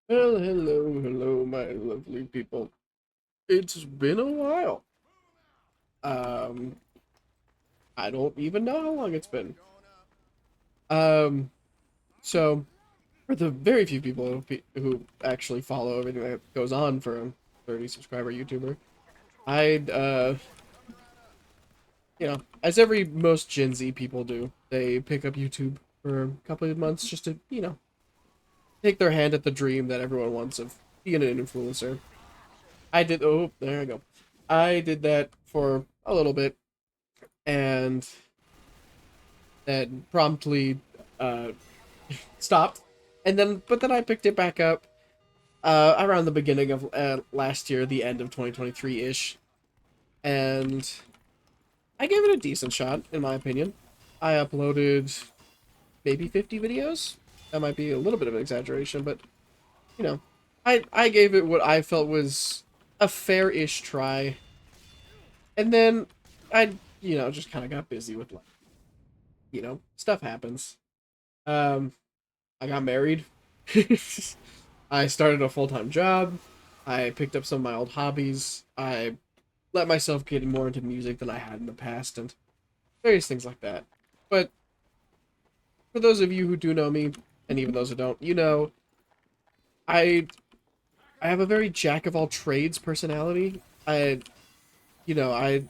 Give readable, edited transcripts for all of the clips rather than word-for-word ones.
Well, hello, my lovely people. It's been a while. Um, I don't even know how long it's been. Um, so for the very few people who actually follow everything that goes on for a 30 subscriber YouTuber, I'd as every most Gen Z people do, they pick up YouTube for a couple of months just to, take their hand at the dream that everyone wants of being an influencer. Oh, there I go. I did that for a little bit and then promptly uh, stopped. But then I picked it back up around the beginning of last year, the end of 2023 ish, and I gave it a decent shot, in my opinion. I uploaded maybe 50 videos. That might be a little bit of an exaggeration, but you know, I gave it what I felt was a fair-ish try, and then I just kind of got busy with life. Stuff happens. Um, I got married. I started a full-time job. I picked up some of my old hobbies. I let myself get more into music than I had in the past and various things like that. But for those of you who do know me, and even those who don't, I I have a very jack of all trades personality. You know, I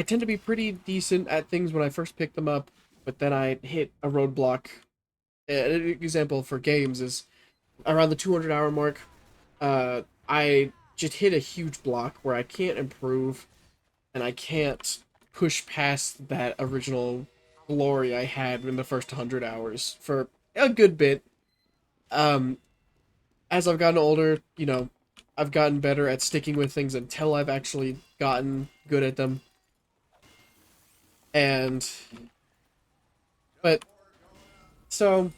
tend to be pretty decent at things when I first pick them up, but then I hit a roadblock. An example for games is around the 200-hour mark. I just hit a huge block where I can't improve and I can't push past that original glory I had in the first 100 hours for a good bit. Um, as I've gotten older, I've gotten better at sticking with things until I've actually gotten good at them. And, but, so,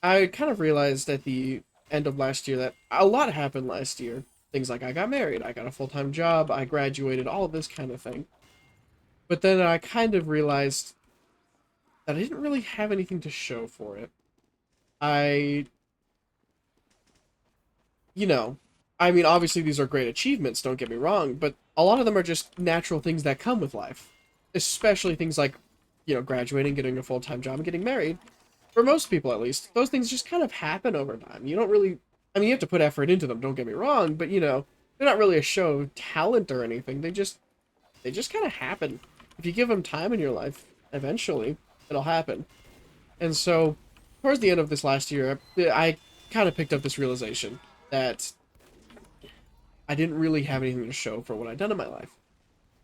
I kind of realized at the end of last year that a lot happened last year. Things like I got married, I got a full time job, I graduated, all of this kind of thing. But then I kind of realized that I didn't really have anything to show for it. I, you know, I mean, obviously these are great achievements, don't get me wrong, but a lot of them are just natural things that come with life. Especially things like, graduating, getting a full time job, and getting married. For most people, at least, those things just kind of happen over time. You don't really, I mean, you have to put effort into them, don't get me wrong, but, they're not really a show of talent or anything. They just kind of happen. If you give them time in your life, eventually, it'll happen. And so, towards the end of this last year, I kind of picked up this realization that I didn't really have anything to show for what I'd done in my life.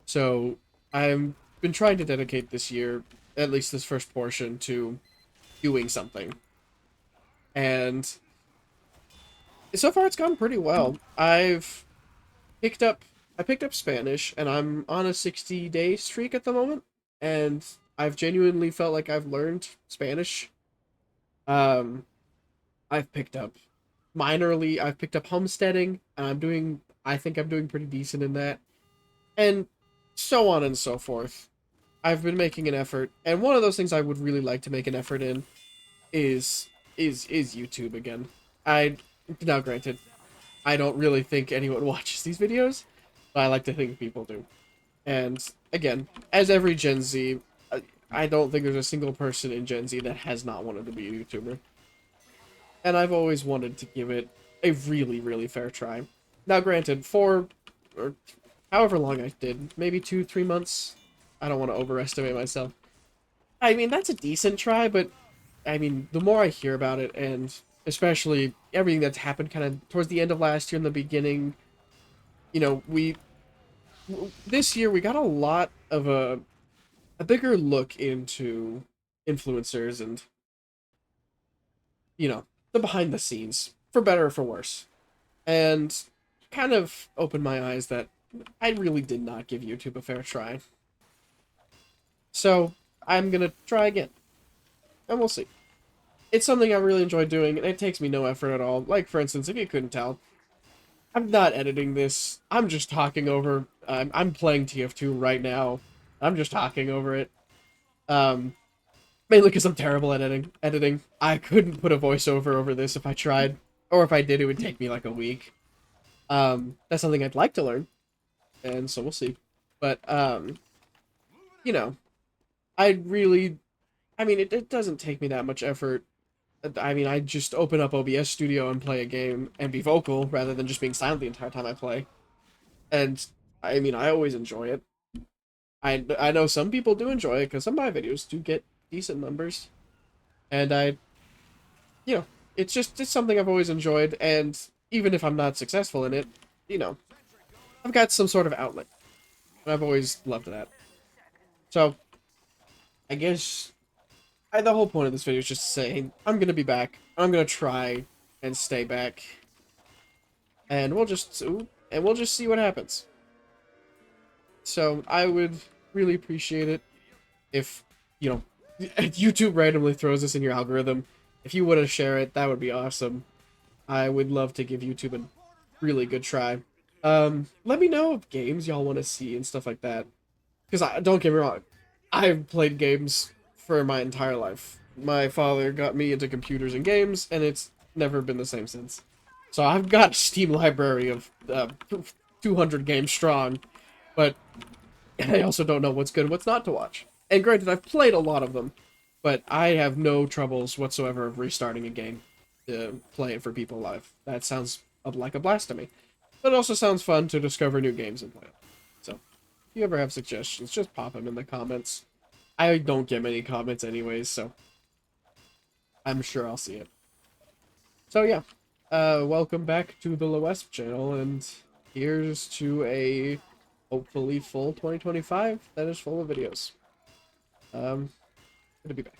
So, I've been trying to dedicate this year, at least this first portion, to doing something. And so far, it's gone pretty well. Picked up I picked up Spanish, and I'm on a 60-day streak at the moment, and I've genuinely felt like I've learned Spanish. Um, I've picked up I've picked up homesteading, and I think I'm doing pretty decent in that, and so on and so forth. I've been making an effort, and one of those things I would really like to make an effort in is is YouTube again. I Now granted, I don't really think anyone watches these videos, but I like to think people do. And again, as every Gen Z, I don't think there's a single person in Gen Z that has not wanted to be a YouTuber. And I've always wanted to give it a really, really fair try. Now, granted, for or however long I did, maybe 2, 3 months. I don't want to overestimate myself. I mean, that's a decent try, but I mean, the more I hear about it, and especially everything that's happened kind of towards the end of last year and the beginning, you know, we this year we got a lot of a bigger look into influencers and the behind the scenes, for better or for worse, and kind of opened my eyes that I really did not give YouTube a fair try. So I'm gonna try again, and we'll see. It's something I really enjoy doing, and it takes me no effort at all. Like, for instance, if you couldn't tell, I'm not editing this. I'm just talking over. I'm playing TF2 right now. I'm just talking over it. Um, Mainly because I'm terrible at editing. I couldn't put a voiceover over this if I tried. Or if I did, it would take me like a week. That's something I'd like to learn. And so we'll see. But, you know, I really... I mean, it doesn't take me that much effort. I mean, I just open up OBS Studio and play a game and be vocal rather than just being silent the entire time I play. And, I mean, I always enjoy it. I know some people do enjoy it because some of my videos do get decent numbers. And you know, it's something I've always enjoyed, and even if I'm not successful in it, you know, I've got some sort of outlet, and I've always loved that. So, I guess the whole point of this video is just saying I'm gonna be back. I'm gonna try and stay back, and we'll just see what happens. So I would really appreciate it if, you know, YouTube randomly throws this in your algorithm. If you want to share it, that would be awesome. I would love to give YouTube a really good try. Let me know of games y'all want to see and stuff like that. Because don't get me wrong, I've played games for my entire life. My father got me into computers and games, and it's never been the same since. So I've got a Steam library of 200 games strong, but I also don't know what's good and what's not to watch. And granted, I've played a lot of them, but I have no troubles whatsoever of restarting a game to play it for people live. That sounds like a blast to me. But it also sounds fun to discover new games and play them. So, if you ever have suggestions, just pop them in the comments. I don't get many comments anyways, so I'm sure I'll see it. So yeah, welcome back to the Loesp channel, and here's to a hopefully full 2025 that is full of videos. Good to be back.